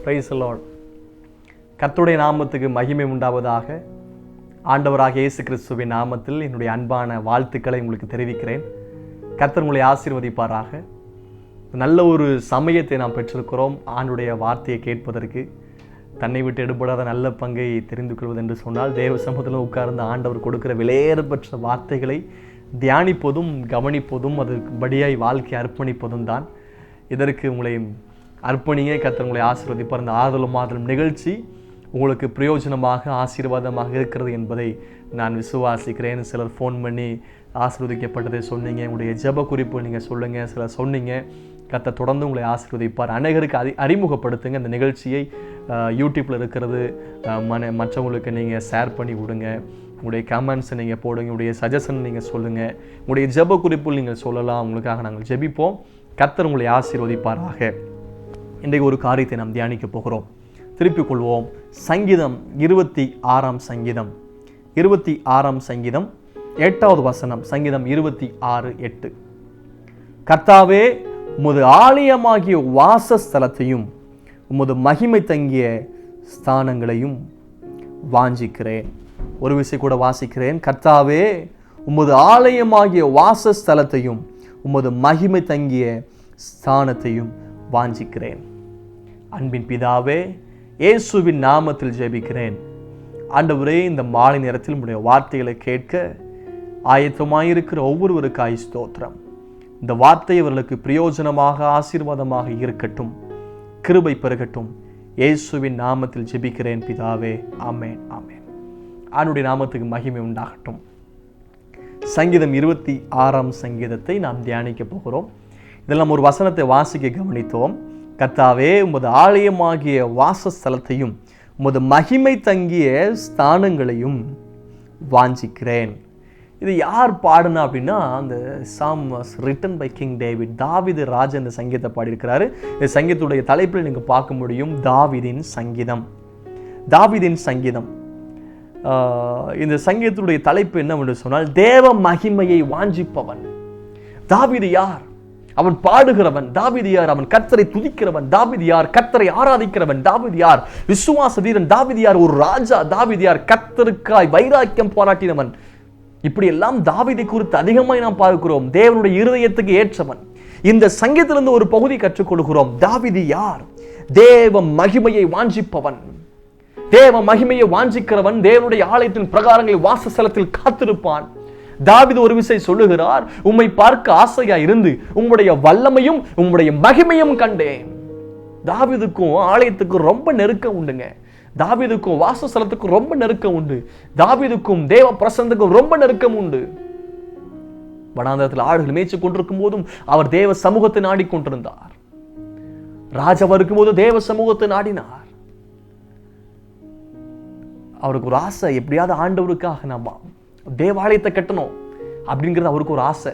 Price the Lord. கர்த்தருடைய நாமத்துக்கு மகிமை உண்டாவதாக. ஆண்டவராக இயேசு கிறிஸ்துவின் நாமத்தில் என்னுடைய அன்பான வாழ்த்துக்களை உங்களுக்கு தெரிவிக்கிறேன். கர்த்தர் உங்களை ஆசீர்வதிப்பாராக. நல்ல ஒரு சமயத்தை நாம் பெற்றிருக்கிறோம் ஆண்டுடைய வார்த்தையை கேட்பதற்கு. தன்னை விட்டு எடுபடாத நல்ல பங்கை தெரிந்து கொள்வது என்று சொன்னால் தேவ சமூகத்தில் உட்கார்ந்து ஆண்டவர் கொடுக்கிற விலையேறப்பெற்ற வார்த்தைகளை தியானிப்பதும் கவனிப்பதும் அதற்குபடியாய் வாழ்க்கை அர்ப்பணிப்பதும் தான். இதற்கு உங்களை அர்ப்பணிங்க. கர்த்தர் உங்களை ஆசீர்வதிப்பார். இந்த ஆதலும் நிகழ்ச்சி உங்களுக்கு பிரயோஜனமாக ஆசீர்வாதமாக இருக்கிறது என்பதை நான் விசுவாசிக்கிறேன். சிலர் ஃபோன் பண்ணி ஆசீர்வதிக்கப்பட்டதை சொன்னீங்க, உங்களுடைய ஜெப குறிப்பு நீங்கள் சொல்லுங்கள், சிலர் சொன்னீங்க. கர்த்தர் தொடர்ந்து உங்களை ஆசீர்வதிப்பார். அநேகருக்கு அறிமுகப்படுத்துங்க. இந்த நிகழ்ச்சியை யூடியூப்பில் இருக்கிறது மற்றவங்களுக்கு நீங்கள் ஷேர் பண்ணி விடுங்க. உங்களுடைய கமெண்ட்ஸை நீங்கள் போடுங்க, உங்களுடைய சஜஷன் நீங்கள் சொல்லுங்கள், உங்களுடைய ஜெப குறிப்புகள் நீங்கள் சொல்லலாம். உங்களுக்காக நாங்கள் ஜெபிப்போம். கர்த்தர் உங்களை ஆசீர்வதிப்பாராக. இன்றைக்கு ஒரு காரியத்தை நாம் தியானிக்க போகிறோம். திருப்பிக் கொள்வோம். சங்கீதம் 26 சங்கீதம் 26 சங்கீதம் 8வது வசனம். சங்கீதம் 26:8. கர்த்தாவே, உமது ஆலயமாகிய வாசஸ்தலத்தையும் உமது மகிமை தங்கிய ஸ்தானங்களையும் வாஞ்சிக்கிறேன். ஒரு விஷயம் கூட வாசிக்கிறேன். கர்த்தாவே, உமது ஆலயமாகிய வாசஸ்தலத்தையும் உமது மகிமை தங்கிய ஸ்தானத்தையும் வாஞ்சிக்கிறேன். அன்பின் பிதாவே, இயேசுவின் நாமத்தில் ஜெபிக்கிறேன். ஆண்டவரே, இந்த மாலை நேரத்தில் உம்முடைய வார்த்தைகளை கேட்க ஆயத்தமாயிருக்கிற ஒவ்வொருவருக்காய் ஸ்தோத்திரம். இந்த வார்த்தை அவர்களுக்கு பிரயோஜனமாக ஆசீர்வாதமாக இருக்கட்டும், கிருபை பெருகட்டும். இயேசுவின் நாமத்தில் ஜெபிக்கிறேன் பிதாவே, ஆமென், ஆமென். ஆண்டவருடைய நாமத்துக்கு மகிமை உண்டாகட்டும். சங்கீதம் 26 சங்கீதத்தை நாம் தியானிக்க போகிறோம். இதெல்லாம் ஒரு வசனத்தை வாசிக்க கவனித்தோம். கர்த்தாவே, உமது ஆலயமாகிய வாசஸ்தலத்தையும் உமது மகிமை தங்கிய ஸ்தானங்களையும் வாஞ்சிக்கிறேன். இது யார் பாடுனா அப்படின்னா, அந்த psalm was written by king David. தாவீது ராஜா இந்த சங்கீதத்தை பாடியிருக்கிறாரு. இந்த சங்கீதத்துடைய தலைப்பில் நீங்கள் பார்க்க முடியும், தாவீதின் சங்கீதம். தாவீதின் சங்கீதம். இந்த சங்கீதத்துடைய தலைப்பு என்னவென்று சொன்னால், தேவ மகிமையை வாஞ்சிப்பவன். தாவீது யார்? அவன் பாடுகிறவன். தாவீது யார்? அவன் கர்த்தரை துதிக்கிறவன். தாவீது யார்? கர்த்தரை ஆராதிக்கிறவன். தாவீது யார்? விசுவாச வீரன். தாவீது யார்? ஒரு ராஜா. தாவீது யார்? கர்த்தருக்காய் வைராக்கியம் பாராட்டினவன். இப்படி எல்லாம் தாவீதை குறித்து அதிகமாய் நாம் பார்க்கிறோம். தேவனுடைய இருதயத்துக்கு ஏற்றவன். இந்த சங்கீதத்திலிருந்து ஒரு பகுதி கற்றுக்கொள்கிறோம். தாவீது யார்? தேவ மகிமையை வாஞ்சிப்பவன். தேவ மகிமையை வாஞ்சிக்கிறவன் தேவனுடைய ஆலயத்தின் பிரகாரங்களை வாசஸ்தலத்தில் காத்திருப்பான். தாவீது ஒரு விஷயம் சொல்லுகிறார், உம்மை பார்க்க ஆசையா இருந்து உம்முடைய வல்லமையும் உம்முடைய மகிமையும் கண்டேன். தாவீதுக்கும் ஆலயத்துக்கும் ரொம்ப நெருக்கம் உண்டுங்க. தாவீதுக்கும் வாசஸ்தலத்துக்கும் ரொம்ப நெருக்கம் உண்டு. தாவீதுக்கும் தேவ பிரசன்னத்துக்கும் ரொம்ப நெருக்கம் உண்டு. வனாந்தரத்தில் ஆடுகள் மேய்ச்சி கொண்டிருக்கும் போதும் அவர் தேவ சமூகத்தை நாடிக்கொண்டிருந்தார். ராஜாவா இருக்கும் போது தேவ சமூகத்தை நாடினார். அவருக்கு ஒரு ஆசை, எப்படியாவது ஆண்டவருக்காக நாம தேவாலயத்தை கட்டணும் அப்படிங்கிறது அவருக்கு ஒரு ஆசை.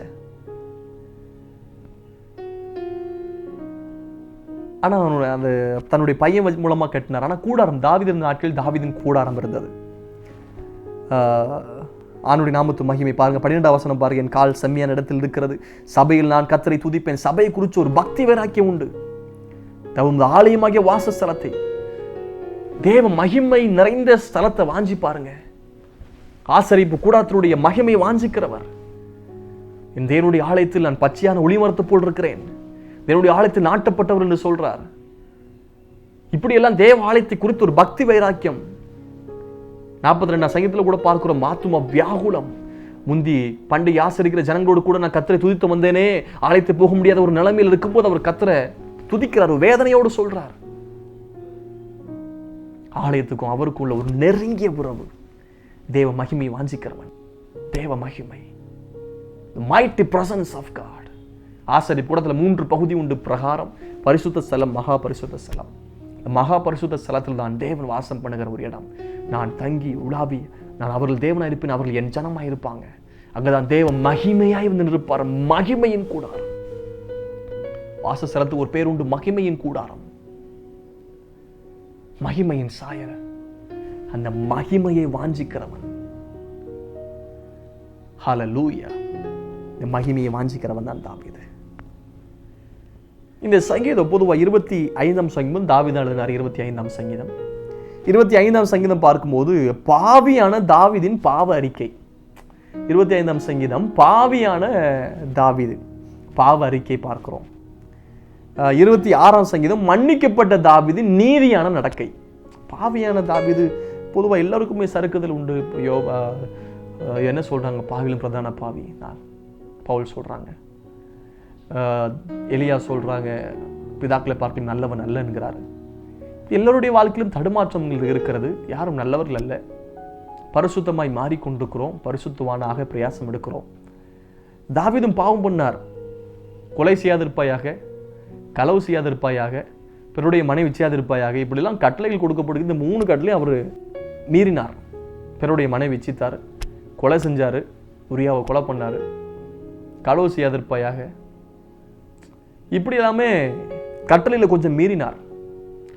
ஆனா அந்த தன்னுடைய பையன் மூலமா கட்டினார். ஆனா கூடாரம், தாவீதின் நாட்களில் தாவீதின் கூடாரம் இருந்தது. ஆண்டவருடைய நாமத்து மகிமை பாருங்க. 12வது வசனம் பாருங்க. என் கால் செம்மையான இடத்தில் இருக்கிறது, சபையில் நான் கர்த்தரை துதிப்பேன். சபையை குறித்து ஒரு பக்தி வைராக்கியம் உண்டு. தமது ஆலயமாகிய வாசஸ்தலத்தை, தேவ மகிமை நிறைந்த ஸ்தலத்தை வாஞ்சி பாருங்க. ஆசரிப்பு கூடாரத்தினுடைய மகிமை வாஞ்சிக்கிறவர். என் தேவனுடைய ஆலயத்தில் நான் பச்சையான ஒளிமரத்தை போல் இருக்கிறேன். தேவனுடைய ஆலயத்தில் நாட்டப்பட்டவர் என்று சொல்றார். இப்படி எல்லாம் தேவ ஆலயத்தை குறித்து ஒரு பக்தி வைராக்கியம். 42 சங்கீதத்தில் கூட பார்க்கிறோம், ஆத்தும வியாகுலம். முந்தி பண்டி ஆசரிக்கிற ஜனங்களோடு கூட நான் கர்த்தரை துதித்து வந்தேனே, ஆலயத்தை போக முடியாத ஒரு நிலைமையில் இருக்கும்போது அவர் கர்த்தரை துதிக்கிறார், வேதனையோடு சொல்றார். ஆலயத்துக்கும் அவருக்கும் உள்ள ஒரு நெருங்கிய உறவு. தேவ மகிமையை வாஞ்சிக்கிறவன். தேவ மகிமை, the mighty presence of God. ஆசரிப்பு கூடத்தில் 3 பகுதி உண்டு. பிரகாரம், பரிசுத்த ஸ்தலம், மகா பரிசுத்த ஸ்தலம். மகா பரிசுத்த ஸ்தலத்தில் தான் தேவன் வாசம் பண்ணுகிற ஒரு இடம். நான் தங்கி உலாவி, நான் அவர்கள் தேவனாய் இருப்பேன், அவர்கள் என் ஜனமாய் இருப்பாங்க. அங்கதான் தேவ மகிமையாய் வந்து நிற்பார். மகிமையின் கூடாரம். வாசஸ்தலத்துக்கு ஒரு பேர் உண்டு, மகிமையின் கூடாரம், மகிமையின் சாயர. அந்த மகிமையை வாஞ்சிக்கிறவன். ஹல்லேலூயா. இந்த மகிமையை வாஞ்சிக்கிறவன் தான் தாவீது. இந்த சங்கீதம் பொதுவாக 25ஆம் சங்கீதம் தாவீது எழுதினார். 25ஆம் சங்கீதம் 25ஆம் சங்கீதம் பார்க்கும்போது பாவியான தாவீதின் பாவ அறிக்கை. 25ஆம் சங்கீதம் பாவியான தாவீது பாவ அறிக்கை பார்க்கிறோம். 26ஆம் சங்கீதம் மன்னிக்கப்பட்ட தாவீதின் நீதியான நடக்கை. பாவியான தாவீது பொதுவாக எல்லாருக்குமே சறுக்குதல் உண்டு. என்ன சொல்றாங்க, பாவிலும் பிரதான பாவி நான் பவுல் சொல்றாங்க. எலியா சொல்றாங்க, பிதாக்களை பார்க்க நல்லவன் அல்ல என்கிறாரு. எல்லோருடைய வாழ்க்கையிலும் தடுமாற்றங்கள் இருக்கிறது. யாரும் நல்லவர்கள் அல்ல. பரிசுத்தமாய் மாறிக்கொண்டிருக்கிறோம். பரிசுத்தவானாக பிரயாசம் எடுக்கிறோம். தாவீதும் பாவம் பண்ணார். கொலை செய்யாதிருப்பாயாக, களவு செய்யாதிருப்பாயாக, பிறருடைய மனைவி செய்யாதிருப்பாயாக, இப்படிலாம் கட்டளைகள் கொடுக்கப்படுது. இந்த 3 கட்டளையும் அவர் மீறினார். பிறருடைய மனைவி வச்சித்தார், கொலை செஞ்சாரு, உரியாவை கொலை பண்ணாரு, களவு செய்யாதிருப்பாயாக, இப்படி எல்லாமே கட்டளையில் கொஞ்சம் மீறினார்.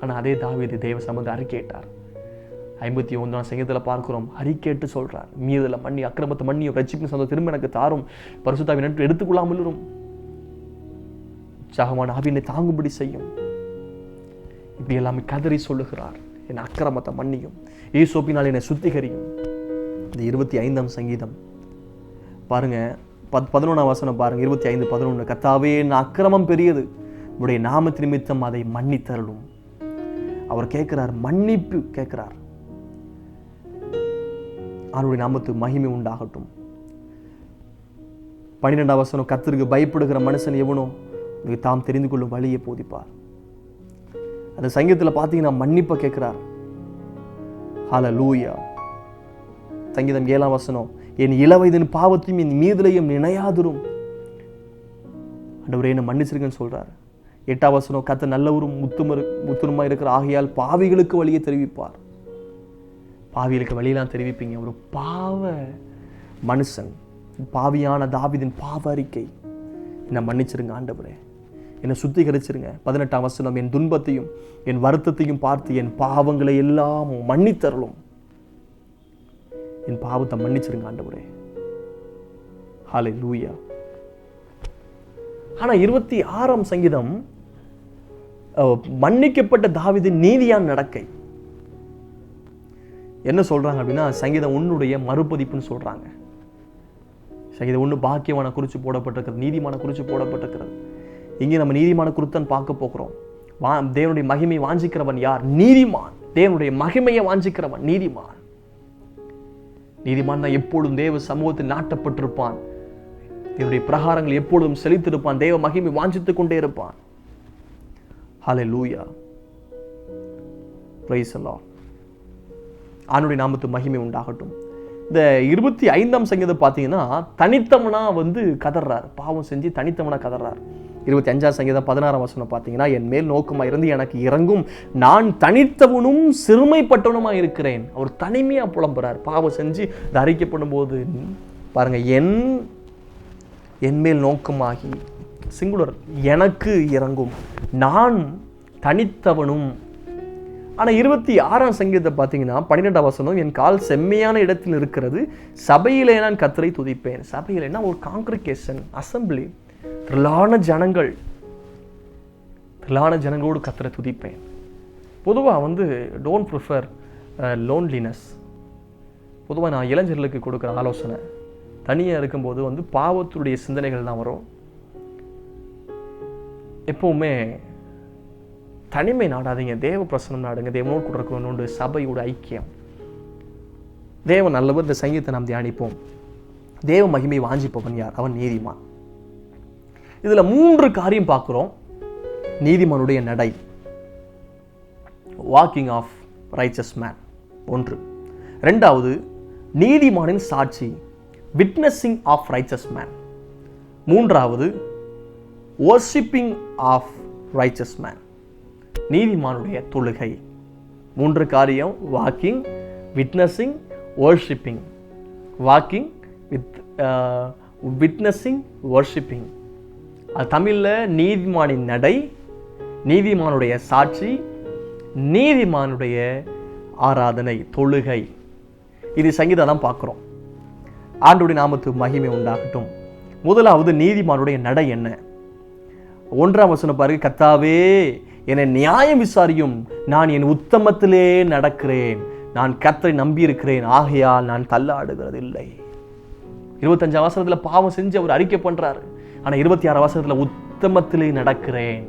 ஆனால் அதே தாவீது தேவ சம்பந்த அறிக்கையிட்டார். 51ஆம் சங்கீதத்தில் பார்க்கிறோம், அறிக்கையிட்டு சொல்றார், மீதல மன்னி, அக்கிரமத்தை மன்னியும், ரட்சிப்பின் சொந்த திரும்ப எனக்கு தாரும், பரிசுத்தாவின் நன்று எடுத்துக்கொள்ளாமல் இருக்கும், உற்சாகமான ஆவியினை தாங்கும்படி செய்யும். இப்படி எல்லாமே கதறி சொல்லுகிறார். என் அக்கிரமத்தை மன்னியும், ஈசோப்பினால் என்னை சுத்திகரியும். இந்த 25ஆம் சங்கீதம் பாருங்க, 11ஆம் வசனம் பாருங்க. 25:11, கர்த்தாவே என் அக்கிரமம் பெரியது, உடைய நாமத்து நிமித்தம் அதை மன்னித்தருளும். அவர் கேட்கிறார், மன்னிப்பு கேட்கிறார். அவருடைய நாமத்து மகிமை உண்டாகட்டும். 12ஆம் வசனம், கர்த்தருக்கு பயப்படுகிற மனுஷன் எவனோ தாம் தெரிந்து கொள்ளும் வழியை போதிப்பார். அந்த சங்கீதத்தில் பார்த்தீங்கன்னா மன்னிப்பை கேட்கிறார். ஹல்லேலூயா. சங்கீதம் 7ஆம் வசனம், என் இளவயதின் பாவத்தையும் என் மீதிலையும் நினையாதிரும். ஆண்டவரே என்னை மன்னிச்சிருக்கேன்னு சொல்றார். 8ஆம் வசனம், கர்த்தர் நல்லவரும் முத்துருமா இருக்கிற ஆகையால் பாவிகளுக்கு வழியை தெரிவிப்பார். பாவிகளுக்கு வழியெல்லாம் தெரிவிப்பீங்க. ஒரு பாவ மனுஷன், பாவியான தாவீதின் பாவ அறிக்கை, என்னை மன்னிச்சிருங்க ஆண்டவரே, என்னை சுத்திகரிச்சிருங்க. 18ஆம் வசனம், என் துன்பத்தையும் என் வருத்தத்தையும் பார்த்து என் பாவங்களை எல்லாம் மன்னித்தருளும். என் பாவத்தை மன்னிச்சிருங்க ஆண்டவரே. ஹல்லேலூயா. ஆனா 26ஆம் சங்கீதம் மன்னிக்கப்பட்ட தாவீதின் நீதியான நடக்கை. என்ன சொல்றாங்க அப்படின்னா, சங்கீதம் 1 மறுபதிப்புன்னு சொல்றாங்க. சங்கீதம் 1 பாக்கியமான குறிச்சு போடப்பட்டிருக்கிறது, நீதிமான குறிச்சு போடப்பட்டிருக்கிறது. இங்கே நம்ம நீதிமான குறித்தான் பார்க்க போகிறோம். தேவனுடைய மகிமையை வாஞ்சிக்கிறவன் யார்? நீதிமான். தேவனுடைய மகிமையை வாஞ்சிக்கிறவன் நீதிமான். நீதிமான் தான் எப்பொழுதும் தேவ சமூகத்தில் நாட்டப்பட்டிருப்பான். தேவனுடைய பிரகாரங்கள் எப்பொழுதும் செழித்திருப்பான். தேவ மகிமை வாஞ்சித்துக் கொண்டே இருப்பான். ஹல்லேலூயா. Praise the lord. ஆண்டவருடைய நாமத்துக்கு மகிமை உண்டாகட்டும். இந்த 25ஆம் சங்கீதம் பார்த்தீங்கன்னா தனித்தவனா கதறார். பாவம் செஞ்சு தனித்தவனா கதறார். 25ஆம் சங்கீதம் 16ஆம் வசனம் பார்த்தீங்கன்னா, என் மேல் நோக்கமா இருந்து எனக்கு இறங்கும், நான் தனித்தவனும் சிறுமைப்பட்டவனுமா இருக்கிறேன். அவர் தனிமையா புலம்புறார். பாவம் செஞ்சு இது அறிக்கப்படும் போது பாருங்க, என் மேல் நோக்கமாகி, சிங்குலர், எனக்கு இறங்கும், நான் தனித்தவனும். ஆனா 26ஆம் சங்கீதத்தை பார்த்தீங்கன்னா 12ஆம் வசனம், என் கால் செம்மையான இடத்தில் இருக்கிறது, சபையிலே நான் கர்த்தரை துதிப்பேன். சபையிலேன்னா ஒரு காங்கிரிகேஷன், அசம்பிளி, திரளான ஜனங்களோடு கர்த்தரை துதிப்பேன். பொதுவாக டோன்ட் ப்ரிஃபர் லோன்லினஸ். பொதுவாக நான் இளைஞர்களுக்கு கொடுக்குற ஆலோசனை, தனியாக இருக்கும்போது பாவத்துடைய சிந்தனைகள் தான் வரும். எப்பவுமே தனிமை நாடாதீங்க, தேவ பிரசனம் நாடுங்க. தேவனோடு கூட இருக்கணும்னு சபையோட ஐக்கியம். தேவ நல்லவர். இந்த சங்கீதத்தை நாம் தியானிப்போம். தேவ மகிமை வாஞ்சிப்பவன் யார்? அவன் நீதிமான். இதுல 3 காரியம் பார்க்கிறோம். நீதிமானுடைய நடை, வாக்கிங் ஆஃப் ரைச்சஸ் மேன் 1. 2வது நீதிமானின் சாட்சி, விட்னஸிங் ஆஃப் ரைச்சஸ் மேன். 3வது வொர்ஷிப்பிங் ஆஃப் ரைச்சஸ் மேன், நீதிமானுடைய தொழுகை. 3 காரியம், walking, witnessing, worshipping. Walking with witnessing, worshipping. அது தமிழ்ல நீதிமானின் நடை, நீதிமானுடைய சாட்சி, நீதிமானுடைய ஆராதனை, தொழுகை. இது சங்கீதம் தான் பார்க்கிறோம். ஆண்டவருடைய நாமத்துக்கு மகிமை உண்டாகட்டும். முதலாவது நீதிமானுடைய நடை என்ன? 1ஆம் வசனம் பாருங்க, கர்த்தாவே என்னை நியாயம் விசாரியும், நான் என் உத்தமத்திலே நடக்கிறேன், நான் கர்த்தரை நம்பி இருக்கிறேன், ஆகையால் நான் தள்ளாடுகிறது இல்லை. 25ஆம் வசனத்துல பாவம் செஞ்சு அவர் அறிக்கை பண்றாரு. ஆனா 26ஆம் வசனத்துல உத்தமத்திலே நடக்கிறேன்.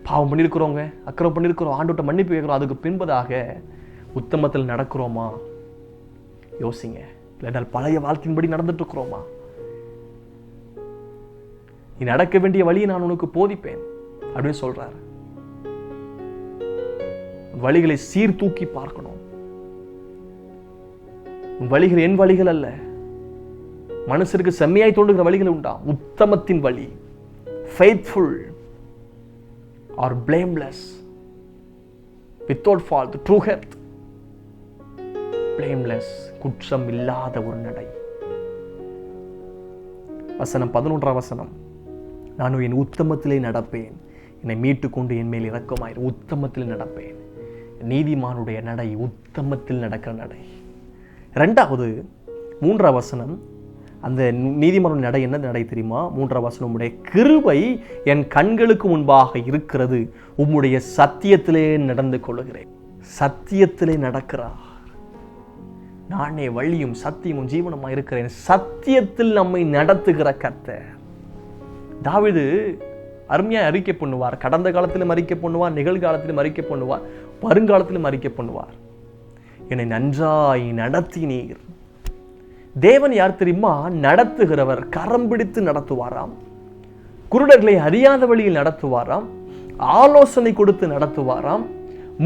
பாவம் பண்ணிருக்கிறோங்க, அக்கிரமம் பண்ணிருக்கிறோம், ஆண்டவர்ட்ட மன்னிப்பு கேட்கிறோம், அதுக்கு பின்பதாக உத்தமத்தில் நடக்கிறோமா? யோசிங்க. இல்லைனால் பழைய வாழ்க்கையின்படி நடந்துட்டு இருக்கிறோமா? நீ நடக்க வேண்டிய வழியை நான் உனக்கு போதிப்பேன் அப்படின்னு சொல்றாரு. வழிகளை சீர்தூக்கி பார்க்கணும். வழிகள் என் வழிகள் அல்ல, மனுஷருக்கு செம்மையாய் தோன்றுகிற வழிகள் உண்டா? உத்தமத்தின் வழி, faithful or blameless, without fault, true health, blameless, குற்றம் இல்லாத ஒரு நடை. வசனம் 11ஆம் வசனம், நான் என் உத்தமத்திலே நடப்பேன், என்னை மீட்டுக் கொண்டு என் மேல் இரக்கமாயிரு. உத்தமத்தில் நடப்பேன். நீதிமானுடைய நடை உத்தமத்தில் நடக்கிற நடை. 2வது 3ஆம் வசனம், அந்த நீதிமானுடைய நடை என்ன நடை தெரியுமா? 3ஆம் வசனம், உம்முடைய கிருபை என் கண்களுக்கு முன்பாக இருக்கிறது, உம்முடைய சத்தியத்திலே நடந்து கொள்கிறேன். சத்தியத்திலே நடக்கிறார். நானே வழியும் சத்தியமும் ஜீவனுமா இருக்கிறேன். சத்தியத்தில் நம்மை நடத்துகிற கர்த்தர். தாவீது அருமையா அறிக்கை பண்ணுவார். கடந்த காலத்திலும் அறிக்கை பண்ணுவார், நிகழ்காலத்திலும் அறிக்கை பண்ணுவார், வருங்காலத்திலும் அறிக்கை பண்ணுவார். என்னை நன்றாய் நடத்தினீர். தேவன் யார் தெரியுமா? நடத்துகிறவர். கரம் பிடித்து நடத்துவாராம், குருடர்களை அறியாத வழியில் நடத்துவாராம், ஆலோசனை கொடுத்து நடத்துவாராம்,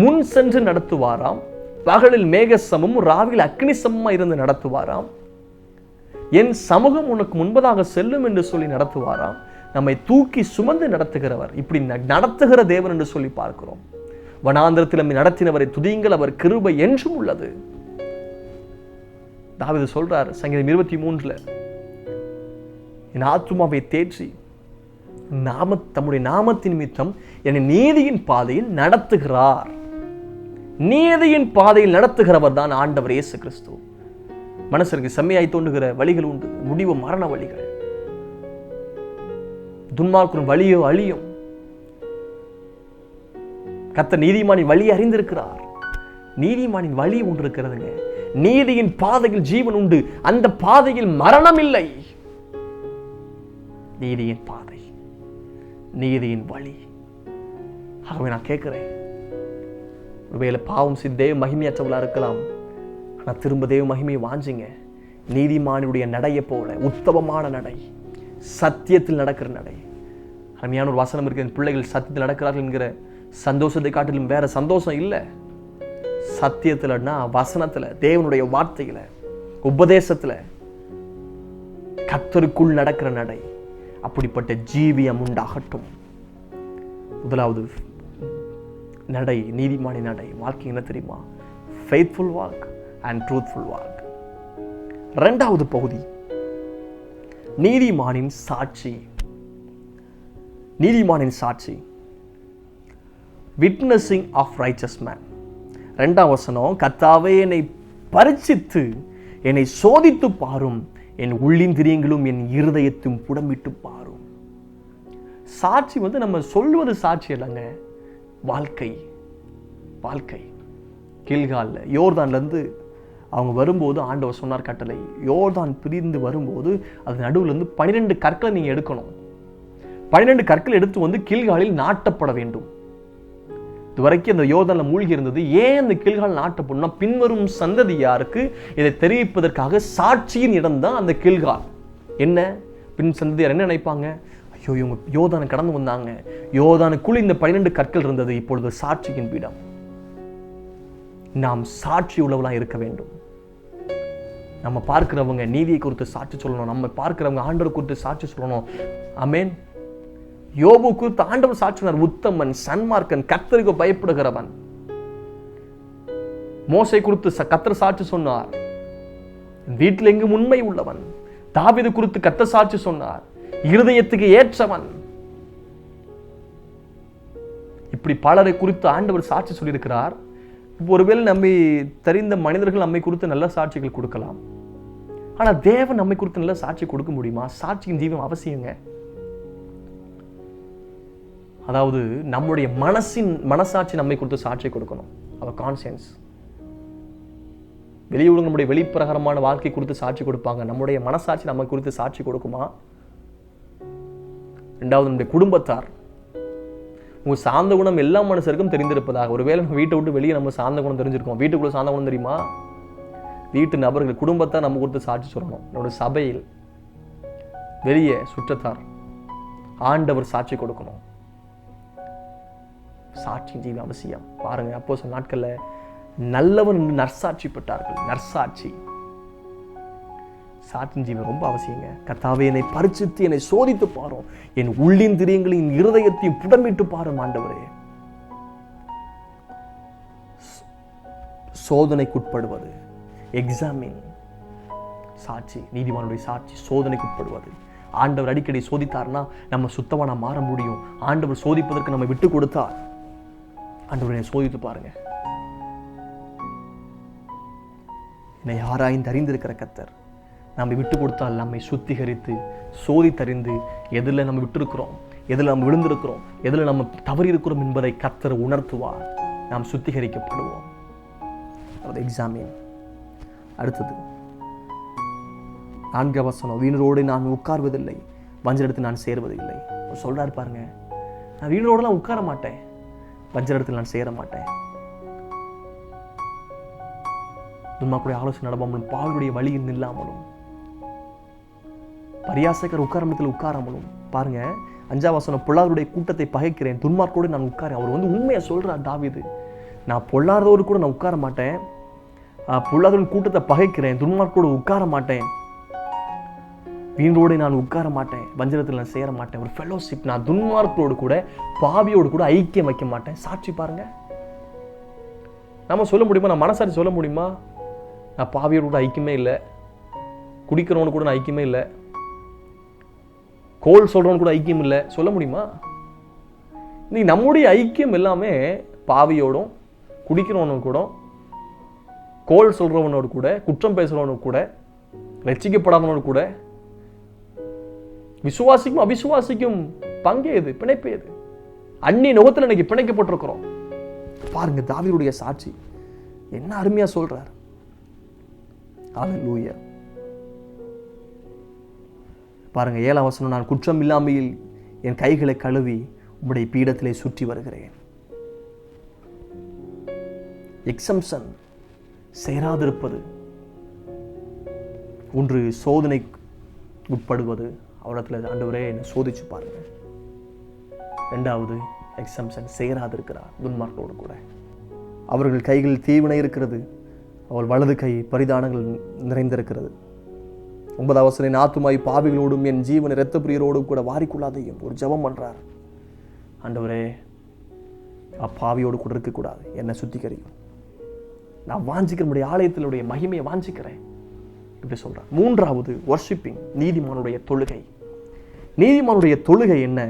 முன் சென்று நடத்துவாராம், பகலில் மேகசமும் ராவில் அக்னி சமமா இருந்து நடத்துவாராம், என் சமூகம் உனக்கு முன்பதாக செல்லும் என்று சொல்லி நடத்துவாராம், நம்மை தூக்கி சுமந்து நடத்துகிறவர். இப்படி நடத்துகிற தேவன் என்று சொல்லி பார்க்கிறோம். வனாந்திரத்தில் நம்மை நடத்தினவரை துதியுங்கள், அவர் கிருபை என்றும் உள்ளது. தாவீது சொல்றார் சங்கீதம் 23ல, என் ஆத்துமாவை தேற்றி தம்முடைய நாமத்தின் நிமித்தம் என்னை நீதியின் பாதையில் நடத்துகிறார். நீதியின் பாதையில் நடத்துகிறவர் தான் ஆண்டவர் இயேசு கிறிஸ்து. மனசருக்கு செம்மையாய் தோன்றுகிற வழிகள் உண்டு, முடிவு மரண வழிகள். துன்மார்க்கும் வழியோ அழியும். கர்த்தர் நீதிமானின் வழி அறிந்திருக்கிறார். நீதிமானின் வழி ஒன்று இருக்கிறதுங்க. நீதியின் பாதையில் ஜீவன் உண்டு, அந்த பாதையில் மரணம் இல்லை. நீதியின் பாதை, நீதியின் வழி. ஆகவே நான் கேட்கிறேன், ஒருவேளை பாவம் செய்து தேவ மகிமையற்றவளா இருக்கலாம், ஆனா திரும்ப தேவ மகிமையை வாஞ்சிங்க. நீதிமானுடைய நடையை போல உத்தமமான நடை, சத்தியத்தில் நடக்கிற நடை. அருமையான ஒரு வசனம் இருக்கு, பிள்ளைகள் சத்தியத்தில் நடக்கிறார்கள் என்கிற சந்தோஷத்தை காட்டிலும் வேற சந்தோஷம் இல்லை. சத்தியத்துலன்னா வசனத்துல, தேவனுடைய வார்த்தையில, உபதேசத்துல, கர்த்தருக்குள் நடக்கிற நடை. அப்படிப்பட்ட ஜீவியம் உண்டாகட்டும். முதலாவது நடை, நீதிமானின் நடை. வாழ்க்கை என்ன தெரியுமா? faithful walk and truthful walk. 2வது பகுதி, நீதிமானின் சாட்சி. நீதிமானின் சாட்சி, witnessing of righteous man. 2ஆம் வசனம், கர்த்தாவே என்னை பரீட்சித்து என்னை சோதித்து பாரும், என் உள்ளிந்திரியங்களும் என் இருதயத்தையும் புடமிட்டு பாரும். சாட்சி நம்ம சொல்வது சாட்சி இல்லைங்க, வாழ்க்கை. வாழ்க்கை. கில்கால்ல யோர்தான்ல இருந்து அவங்க வரும்போது ஆண்டவர் சொன்னார் கட்டளை, யோர்தான் பிரிந்து வரும்போது அது நடுவில் இருந்து 12 கற்களை நீங்க எடுக்கணும். 12 கற்கள் எடுத்து வந்து கில்காலில் நாட்டப்பட வேண்டும். இதுவரைக்கும் அந்த யோர்தான்ல மூழ்கி இருந்தது. ஏன் அந்த கில்கால் நாட்டப்படணும்னா, பின்வரும் சந்ததியாருக்கு இதை தெரிவிப்பதற்காக சாட்சியின் இடம் தான் அந்த கில்கால். என்ன பின் சந்ததியார் என்ன நினைப்பாங்க? ஐயோ, இவங்க யோர்தானை கடந்து வந்தாங்க, யோர்தானுக்குள் இந்த 12 கற்கள் இருந்தது, இப்பொழுது சாட்சியின் பீடம். நாம் சாட்சி உள்ளவளா இருக்க வேண்டும். நம்ம பார்க்கிறவங்க நீதியை குறித்து சாட்சி சொல்லணும், நம்ம பார்க்கிறவங்க ஆண்டவர் குறித்து சாட்சி சொல்லணும். ஆமென். யோபு குறித்து ஆண்டவர் சாட்சி சொன்னார், உத்தமன், சன்மார்க்கன், கர்த்தருக்கு பயப்படுகிறவன். மோசே குறித்து கர்த்தர் சாட்சி சொன்னார், வீட்டில் எங்கும் உண்மை உள்ளவன். தாவீது குறித்து கர்த்தர் சாட்சி சொன்னார், இருதயத்துக்கு ஏற்றவன். இப்படி பலரை குறித்து ஆண்டவர் சாட்சி சொல்லியிருக்கிறார். ஒருவேளை நம்மை தெரிந்த மனிதர்கள் நம்மை குறித்து நல்ல சாட்சிகள் கொடுக்கலாம், ஆனா தேவன் நம்மை குறித்து நல்ல சாட்சி கொடுக்க முடியுமா? சாட்சியின் ஜீவம் அவசியங்க. அதாவது நம்முடைய மனசாட்சி நம்மை குறித்து சாட்சி கொடுக்கணும். அவர் கான்சியன்ஸ். வெளியுலக நம்முடைய வெளிப்பிரகாரமான வாழ்க்கை குறித்து சாட்சி கொடுப்பாங்க. நம்முடைய மனசாட்சி நம்ம குறித்து சாட்சி கொடுக்குமா? இரண்டாவது, நம்முடைய குடும்பத்தார். உங்க சார்ந்த குணம் எல்லா மனுஷருக்கும் தெரிந்திருப்பதாக. ஒருவேளை நம்ம வீட்டை விட்டு வெளியே நம்ம சார்ந்த குணம் தெரிஞ்சிருக்கோம். வீட்டுக்குள்ள சார்ந்த குணம் தெரியுமா? வீட்டு நபர்கள், குடும்பத்தார் நம்ம கொடுத்து சாட்சி சொல்லணும். நம்முடைய சபையில் வெளியே சுற்றத்தார், ஆண்டவர் சாட்சி கொடுக்கணும். சாட்சி ஜீவி அவசியம். பாருங்க, அப்போ சில நாட்கள்ல நல்லவன் என்று நற்சாட்சி பெற்றார்கள். நற்சாட்சி, சாட்சி ஜீவி ரொம்ப அவசியங்க. கர்த்தாவே, என்னை பரிசுத்து என்னை சோதித்து பாரும், என் உள்ளின் திரியங்களையும் இருதயத்தையும் புடமிட்டு பாரும் ஆண்டவரே. சோதனைக்குட்படுவது, எக்ஸாமின். சாட்சி, நீதிமானுடைய சாட்சி சோதனைக்குட்படுவது. ஆண்டவர் அடிக்கடி சோதித்தார்னா நம்ம சுத்தமா மாற முடியும். ஆண்டவர் சோதிப்பதற்கு நம்ம விட்டு கொடுத்தார். ஆண்டவரை சோதித்து பாருங்க. என்னை ஆராய்ந்து அறிந்திருக்கிற கர்த்தர் நம்ம விட்டு கொடுத்தால் நம்மை சுத்திகரித்து சோதித்தறிந்து எதில் நம்ம விட்டு இருக்கிறோம், எதில் நம்ம விழுந்திருக்கிறோம், எதில் நம்ம தவறி இருக்கிறோம் என்பதை கர்த்தர் உணர்த்துவார். நாம் சுத்திகரிக்கப்படுவோம். அது எக்ஸாமின். அடுத்தது 4 வசனம், வீணரோடு நான் உட்கார்வதில்லை, வஞ்சரிடத்தில் நான் சேர்வதில்லை. சொல்றாரு பாருங்க, நான் வீணரோடலாம் உட்கார மாட்டேன், வஞ்சரிடத்தில் நான் சேர மாட்டேன். துன்மார்க்கருடைய ஆலோசனை நடவாமலும், பாவியுடைய வழியில் நில்லாமலும், பரியாசகர் உட்காரத்தில் உட்காராமலும். பாருங்க 5 வசனம், பொல்லாதவருடைய கூட்டத்தை பகைக்கிறேன், துன்மார்க்கரோடு நான் உட்காரேன். அவர் வந்து உண்மையை சொல்றார் தாவீது. நான் பொல்லாதவரு கூட நான் உட்கார மாட்டேன், பொல்லாதவரின் கூட்டத்தை பகைக்கிறேன், துன்மார்க்கரோடு உட்கார மாட்டேன், வீணரோடு நான் உட்கார மாட்டேன், வஞ்சனத்தில் நான் சேர மாட்டேன். ஒரு ஃபெலோஷிப். நான் துன்மார்க்கரோடு கூட பாவியோடு கூட ஐக்கியம் வைக்க மாட்டேன். சாட்சி பாருங்க. நம்ம சொல்ல முடியுமா? நான் மனசாட்சி சொல்ல முடியுமா? நான் பாவியோடு கூட ஐக்கியமே இல்லை, குடிக்கிறவனு கூட நான் ஐக்கியமே இல்லை, கோல் சொல்றவனு கூட ஐக்கியம் இல்லை, சொல்ல முடியுமா? இன்னைக்கு நம்முடைய ஐக்கியம் எல்லாமே பாவியோடும், குடிக்கிறவனு கூட, கோல் சொல்றவனோடு கூட, குற்றம் பேசுறவனோடு கூட, ரட்சிக்கப்படாதவனோடு கூட, விசுவாசிக்கும் அவிசுவாசிக்கும் பங்கு எது? பிணைப்பு எது? அந்நிய நுகத்தில் இன்னைக்கு பிணைக்கப்பட்டிருக்கிறோம். பாருங்க தாவீதுடைய சாட்சி என்ன அருமையா சொல்றார். ஹல்லேலூயா. பாருங்க 7 வசனம், நான் குற்றம் இல்லாமையில் என் கைகளை கழுவி உம்முடைய பீடத்திலே சுற்றி வருகிறேன். எக்ஸம்ஷன், சேராதிருப்பது. ஒன்று சோதனை உட்படுவது, அவரிடத்துல ஆண்டவரே என்னை சோதிச்சு பாருங்க. 2வது எக்ஸம்ஷன், சேராதிருக்கிறார் துன்மார்க்கரோடு கூட. அவர்கள் கைகளில் தீவினை இருக்கிறது, அவள் வலது கை பரிதானங்கள் நிறைந்திருக்கிறது. 9 வசனம், ஆத்துமாய் பாவிகளோடும் என் ஜீவனை இரத்த பிரியரோடும் கூட வாரிக்கொள்ளாதையும். ஒரு ஜெபம் பண்றார். ஆண்டவரே, பாவியோடு கூட இருக்கக்கூடாது, என்னை சுத்திகரியும். நான் வாஞ்சிக்கிற நம்முடைய ஆலயத்தினுடைய மகிமையை வாஞ்சிக்கிறேன் இப்படி சொல்றார். 3வது வர்ஷிப்பிங், நீதிமானுடைய தொழுகை. நீதிமானுடைய தொழுகை என்ன?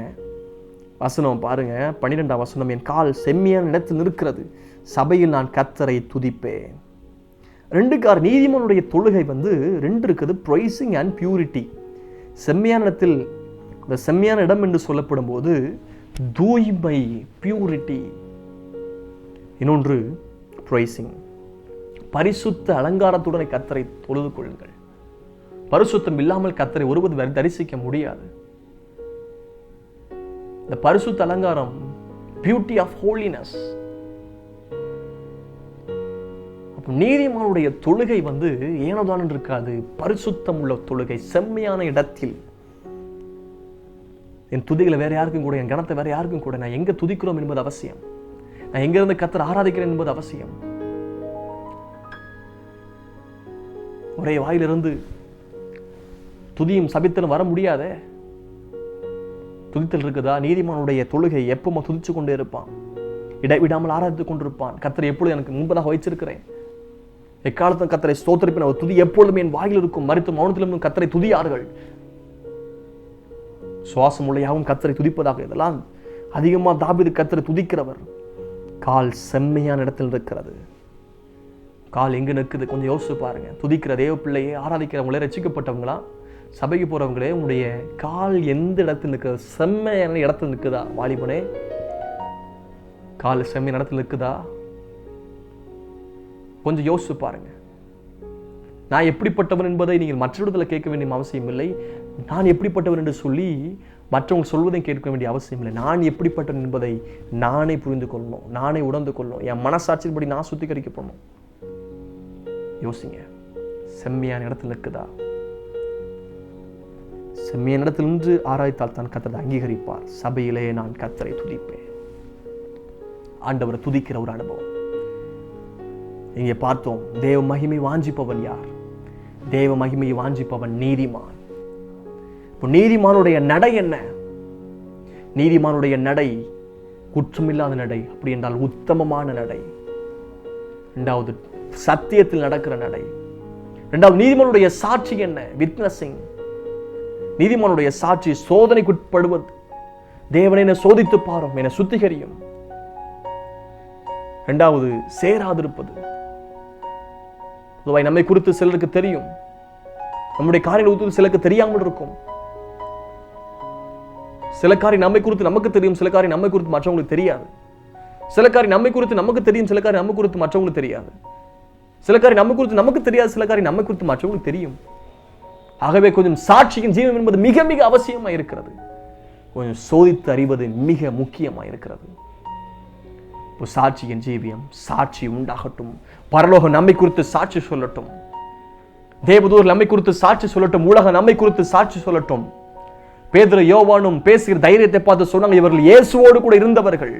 வசனம் பாருங்க 12 வசனம், என் கால் செம்மையான இடத்தில் நிற்கிறது, சபையில் நான் கர்த்தரை துதிப்பேன். 2 நீதிமானுடைய தொழுகை வந்து 2 இருக்குது, பிரைசிங் அண்ட் பியூரிட்டி. செம்மையான இடத்தில், இந்த செம்மையான இடம் என்று சொல்லப்படும் போது தூய்மை, பியூரிட்டி. இன்னொன்று பிரைசிங், பரிசுத்த அலங்காரத்துடன் கர்த்தரை தொழுது கொள்ளுங்கள். பரிசுத்தம் இல்லாமல் கர்த்தரை ஒருவர் தரிசிக்க முடியாது. இந்த பரிசுத்த அலங்காரம், பியூட்டி ஆஃப் ஹோலினஸ். நீதிமானுடைய தொழுகை வந்து ஏனோதான் இருக்காது, பரிசுத்தம் உள்ள தொழுகை, செம்மையான இடத்தில். என் துதிகளை வேற யாருக்கும் கூட, என் கணத்தை வேற யாருக்கும் கூட, நான் எங்க துதிக்கிறோம் என்பது அவசியம், நான் எங்க இருந்து கர்த்தரை ஆராதிக்கிறேன் என்பது அவசியம். ஒரே வாயிலிருந்து துதியும் சபித்தலும் வர முடியாதே. துதித்தல் இருக்குதா? நீதிமானுடைய தொழுகை எப்பவும் துதிச்சு கொண்டே இருப்பான், இடைவிடாமல் ஆராதித்துக் கொண்டிருப்பான். கர்த்தரை எப்பொழுது எனக்கு முன்பதாக வைச்சிருக்கிறேன், எக்காலத்தும் கர்த்தரை ஸ்தோத்திரிப்பேன், அவர் துதி எப்பொழுதும் என் வாயில் இருக்கும், மரித்து மௌனத்திலும் கர்த்தரை துதியார்கள். சுவாசம் உள்ள கர்த்தரை துதிப்பதாக. இதெல்லாம் அதிகமா தாவீது கர்த்தரை துதிக்கிறவர். கால் செம்மையான இடத்தில் இருக்கிறது. கால் எங்க நிற்குது? கொஞ்சம் யோசிச்சு பாருங்க. துதிக்கிற தேவ பிள்ளையே, ஆராதிக்கிறவங்களே ரட்சிக்கப்பட்டவங்களா? சபைக்கு போறவங்களே, உங்களுடைய கால் எந்த இடத்துல நிற்குது? செம்மையான இடத்துல நிற்குதா? வாலிபனே, கால் செம்மையான இடத்துல நிற்குதா? கொஞ்சம் யோசிச்சு பாருங்க. நான் எப்படிப்பட்டவன் என்பதை நீங்கள் மற்றவர்களிடத்தில் கேட்க வேண்டிய அவசியம் இல்லை. நான் எப்படிப்பட்டவன் என்று சொல்லி மற்றவங்க சொல்வதை கேட்க வேண்டிய அவசியம் இல்லை. நான் எப்படிப்பட்டவன் என்பதை நானே புரிந்து கொள்ளணும், நானே உணர்ந்து கொள்ளணும். என் மனசாட்சியின்படி நான் சுத்திகரிக்கப்படணும். யோசிங்க, செம்மையான இடத்துல நிற்குதா? செம்மையான இடத்தில் நின்று ஆராய்த்தால் தான் கர்த்தரை அங்கீகரிப்பார். சபையிலே நான் கர்த்தரை துதிப்பேன். ஆண்டவரை துதிக்கிற ஒரு அனுபவம் இங்கே பார்த்தோம். தேவ மகிமை வாஞ்சிப்பவன் யார்? தேவ மகிமையை வாஞ்சிப்பவன் நீதிமான். இப்போ நீதிமானுடைய நடை என்ன? நீதிமானுடைய நடை குற்றமில்லாத நடை, அப்படி என்றால் உத்தமமான நடை. இரண்டாவது, சத்தியத்தில் நடக்கிற நடை. இரண்டாவது, நீதிமானுடைய சாட்சி என்ன? விட்னஸிங். நீதிமானுடைய சாட்சி சோதனைக்குட்படுவது. தேவனை என்னை சோதித்து பாரும், என்னை சுத்திகரியும். இரண்டாவது, சேராதிருப்பது. நம்மை குறித்து சிலருக்கு தெரியும், நம்முடைய காரியங்கள் சிலருக்கு தெரியாமல் இருக்கும். சில காரியம் நம்மை குறித்து நமக்கு தெரியும், சில காரியம் நம்மை குறித்து மற்றவங்களுக்கு தெரியாது. சில காரியம் நம்மை குறித்து நமக்கு தெரியும், சில காரியம் நம்ம குறித்து மற்றவங்களுக்கு தெரியாது. சில காரியம் நம்ம குறித்து நமக்கு தெரியாது, சில காரியம் நம்மை குறித்து மற்றவங்களுக்கு தெரியும். ஆகவே கொஞ்சம் சாட்சியின் ஜீவனம் என்பது மிக மிக அவசியமாக இருக்கிறது. கொஞ்சம் சோதித்து அறிவது மிக முக்கியமாக இருக்கிறது. சாட்சியின் ஜீவியம், சாட்சி உண்டாகட்டும். பரலோகம் நம்மை குறித்து சாட்சி சொல்லட்டும், தேவதூர் நம்மை குறித்து சாட்சி சொல்லட்டும், உலகம் நம்மை குறித்து சாட்சி சொல்லட்டும். பேதுரு யோவானும் பேசுகிற தைரியத்தை பார்த்து சொன்னாங்க, இவர்கள் இயேசுவோடு கூட இருந்தவர்கள்.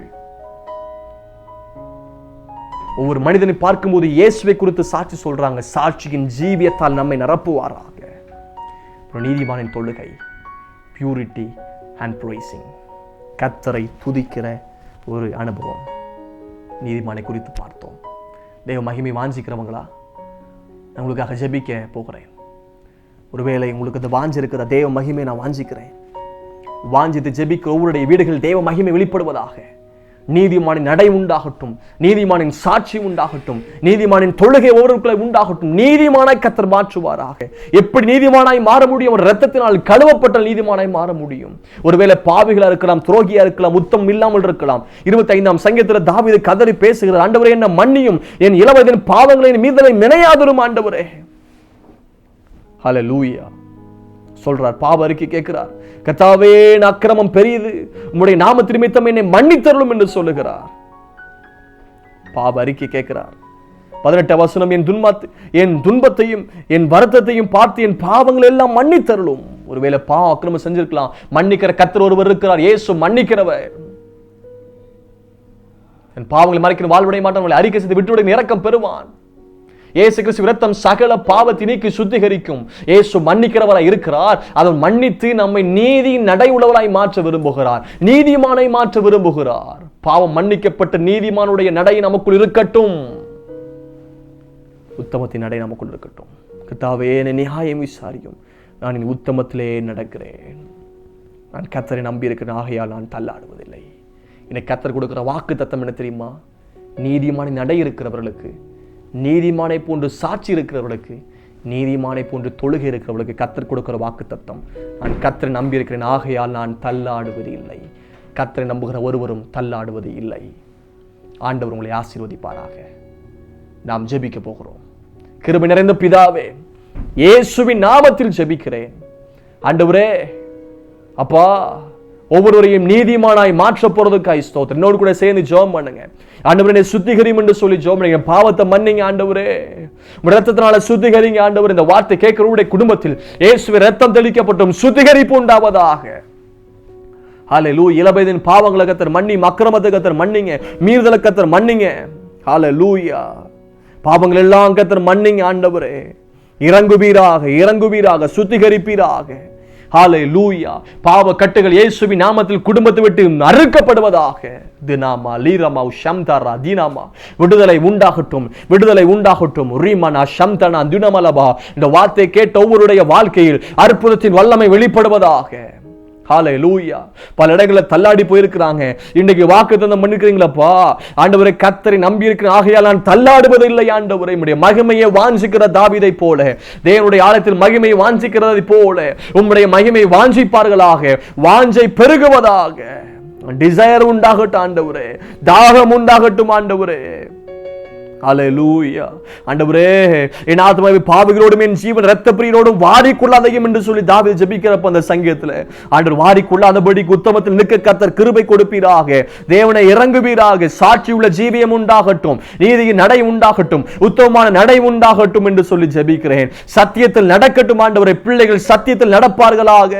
ஒவ்வொரு மனிதனை பார்க்கும்போது இயேசுவை குறித்து சாட்சி சொல்றாங்க. சாட்சியின் ஜீவியத்தால் நம்மை நிரப்புவாராக. நீதிமானின் தொழுகை, பியூரிட்டி அண்ட் பிரைசிங், கர்த்தரை துதிக்கிற ஒரு அனுபவம். நீதிமானை குறித்து பார்த்தோம். தேவ மகிமை வாஞ்சிக்கிறவங்களா? நான் உங்களுக்காக ஜெபிக்க போகிறேன். ஒருவேளை உங்களுக்கு அந்த வாஞ்சி இருக்குதா? தேவ மகிமை நான் வாஞ்சிக்கிறேன். வாஞ்சித்து ஜெபிக்க ஒவ்வொருடைய வீடுகள் தேவ மகிமை வெளிப்படுவதாக. நீதிமானின் நடை உண்டாகட்டும், நீதிமானின் சாட்சி உண்டாகட்டும், நீதிமானின் தொழுகை ஒவ்வொருக்குள்ளே உண்டாகட்டும். நீதிமானாய் கர்த்தர் மாற்றுவாராக. எப்படி நீதிமானாய் மாற முடியும்? ஒரு இரத்தத்தினால் கழுவப்பட்ட நீதிமானாய் மாற முடியும். ஒருவேளை பாவிகளா இருக்கலாம், துரோகியா இருக்கலாம், உத்தம் இல்லாமல் இருக்கலாம். 25ஆம் சங்கீதத்தில் தாவீது கதறி பேசுகிறார், ஆண்டவரே என்ன மன்னியும், என் இளவயதின் பாவங்களை மீதனை நினையாதிரும் ஆண்டவரே. ஹல்லேலூயா சொல்றார். பாவ அறிக்கை கேட்கிறார். கர்த்தாவே, அக்கிரமம் பெரியது, உம்முடைய நாமத்து நிமித்தம் என்னை மன்னித்தருளும் என்று சொல்லுகிறார். பாவ அறிக்கை கேட்கிறார். 18 வசனம், என் துன்பத்தையும் என் வருத்தத்தையும் பார்த்து என் பாவங்கள் எல்லாம் மன்னித்தருளும். ஒருவேளை பாவம் அக்கிரமம் செஞ்சிருக்கலாம், மன்னிக்கிற கர்த்தர் ஒருவர் இருக்கிறார். இயேசு மன்னிக்கிறவர். என் பாவங்களை மறைக்கிற வாழ்வுடைய மாட்டான், அறிக்கை செய்து விட்டுவிட இரக்கம் பெறுவான். இயேசு கிறிஸ்து இரத்தம் சகல பாவத்தை நீக்கி சுத்திகரிக்கும். இயேசு மன்னிக்கிறவராய் இருக்கிறார். அதை மன்னித்து நம்மை நீதி நடை உள்ளவராய் மாற்ற விரும்புகிறார், நீதிமானை மாற்ற விரும்புகிறார். பாவம் மன்னிக்கப்பட்ட நீதிமானுடைய நடை நமக்குள் இருக்கட்டும், உத்தமத்தின் நடை நமக்குள் இருக்கட்டும். கர்த்தாவே, என்னை நியாயம் விசாரியும், நான் என் உத்தமத்திலே நடக்கிறேன். நான் கர்த்தரை நம்பி இருக்கிறேன், ஆகையால் நான் தள்ளாடுவதில்லை. எனக்கு கர்த்தர் கொடுக்கிற வாக்கு தத்தம் என்ன தெரியுமா? நீதிமான நடை இருக்கிறவர்களுக்கு, நீதிமானை போன்று சாட்சி இருக்கிறவர்களுக்கு, நீதிமானை போன்று தொழுகை இருக்கிறவர்களுக்கு கர்த்தர் கொடுக்கிற வாக்கு தத்தம், நான் கர்த்தரை நம்பி இருக்கிறேன், ஆகையால் நான் தள்ளாடுவது இல்லை. கர்த்தரை நம்புகிற ஒருவரும் தள்ளாடுவது இல்லை. ஆண்டவர் உங்களை ஆசீர்வதிப்பாராக. நாம் ஜெபிக்க போகிறோம். கிருபை நிறைந்த பிதாவே, இயேசுவின் நாமத்தில் ஜெபிக்கிறேன். ஆண்டவரே, அப்பா, ஒவ்வொருவரையும் நீதிமானாய் மாற்ற போறதுக்காய் ஸ்தோத்திரம். என்னோடு கூட சேர்ந்து ஜெபம் பண்ணுங்க. ஆண்டவரே, சுத்திகரியும் என்று சொல்லி ஜெபம் பண்ணுங்க. பாவத்தை மன்னிங்க ஆண்டவரே, இரத்தத்தினால சுத்திகரிங்க ஆண்டவர். இந்த வார்த்தை கேட்கிறவருடைய குடும்பத்தில் இயேசுவின் இரத்தம் தெளிக்கப்பட்டும் சுத்திகரிப்பு உண்டாவதாக. ஹல்லேலூயா. இளவயதின் பாவங்களை கர்த்தர் மன்னி, அக்கிரமத்தை கர்த்தர் மன்னிங்க, மீறுதலை கர்த்தர் மன்னிங்க. ஹல்லேலூயா. பாவங்கள் எல்லாம் கர்த்தர் மன்னிங்க ஆண்டவரே. இறங்குவீராக, இறங்குவீராக, சுத்திகரிப்பீராக. ஹல்லேலூயா. பாவ கட்டுகள் இயேசுவின் நாமத்தில் குடும்பத்தை விட்டு அறுக்கப்படுவதாக. தினாமா லீரமா ஷம்தாரா தீனாமா. விடுதலை உண்டாகட்டும், விடுதலை உண்டாகட்டும். ரீமனா ஷம்தனா தினமலபா. இந்த வார்த்தை கேட்ட ஒவ்வொருடைய வாழ்க்கையில் அற்புதத்தின் வல்லமை வெளிப்படுவதாக. ஹல்லேலூயா. பல இடங்களில் தள்ளாடி போயிருக்கிறாங்க. இன்னைக்கு வாக்குத்தத்தம் பண்ணிருக்கிறீங்களப்பா, ஆண்டவரை கர்த்தரை நம்பி இருக்கிற, ஆகையால் நான் தள்ளாடுவது இல்லை ஆண்டவரை. உம்முடைய மகிமையை வாஞ்சிக்கிற தாவீதை போல, தேவனுடைய ஆலயத்தில் மகிமையை வாஞ்சிக்கிறதை போல உம்முடைய மகிமையை வாஞ்சிப்பார்களாக, வாஞ்சை பெருகுவதாக. டிசைர் உண்டாகட்டும் ஆண்டவரே, தாகம் உண்டாகட்டும் ஆண்டவரே. ஹல்லேலூயா. ஆண்டவரே, என் ஆத்துமாவை பாவிகளோடும் என் ஜீவன் இரத்த பிரியரோடும் வாரிக்கொள்ளாதையும் என்று சொல்லி தாவீது ஜெபிக்கிறப்ப அந்த சங்கீதத்தில் ஆண்டவர் வாரிக்கொள்ளாதபடி உத்தமத்தில் நிற்க கர்த்தர் கிருபை கொடுப்பீராக, தேவனை இறங்குவீராக, சாட்சியுள்ள ஜீவியம் உண்டாகட்டும், நீதியின் நடை உண்டாகட்டும், உத்தமமான நடை உண்டாகட்டும் என்று சொல்லி ஜெபிக்கிறேன். சத்தியத்தில் நடக்கட்டும் ஆண்டவரே, பிள்ளைகள் சத்தியத்தில் நடப்பார்களாக.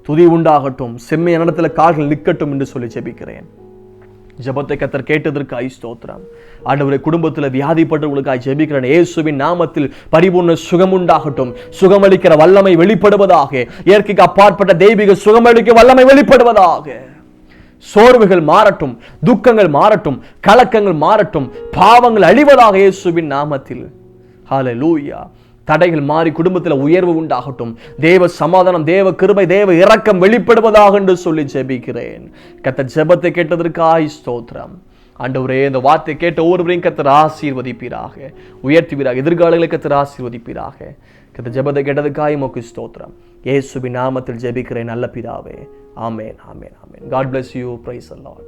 துதி உண்டாகட்டும், செம்மையான இடத்துல கால்கள் நிற்கட்டும் என்று சொல்லி ஜெபிக்கிறேன். ஜெபத்தை கர்த்தர் கேட்டதற்காய் ஸ்தோத்திரம். ஆண்டவரே, குடும்பத்தில் வியாதிப்பட்டவர்களுக்காய் ஜெபிக்கிறேன். இயேசுவின் நாமத்தில் பரிபூர்ண சுகம் உண்டாகட்டும். சுகமளிக்கிற வல்லமை வெளிப்படுவதாக. இயற்கைக்கு அப்பாற்பட்ட தெய்வீக சுகமளிக்க வல்லமை வெளிப்படுவதாக. சோர்வுகள் மாறட்டும், துக்கங்கள் மாறட்டும், கலக்கங்கள் மாறட்டும், பாவங்கள் அழிவதாக இயேசுவின் நாமத்தில். ஹல்லேலூயா. தடைகள் மாறி குடும்பத்தில் உயர்வு உண்டாகட்டும். தேவ சமாதானம், தேவ கிருபை, தேவ இரக்கம் வெளிப்படுவதாக என்று சொல்லி ஜெபிக்கிறேன். கர்த்தர் ஜெபத்தை கேட்டதற்காய் ஸ்தோத்திரம். ஆண்டவரே, இந்த வார்த்தை கேட்ட ஒவ்வொருவரையும் கர்த்தர் ஆசீர்வதிப்பீராக, உயர்த்துவீராக, எதிர்காலங்களை கர்த்தர் ஆசீர்வதிப்பீராக. கர்த்தர் ஜெபத்தை கேட்டதற்காய் உமக்கு ஸ்தோத்திரம். இயேசுவின் நாமத்தில் ஜெபிக்கிறேன் நல்ல பிதாவே. ஆமென், ஆமென், ஆமென். God bless you. Praise the Lord.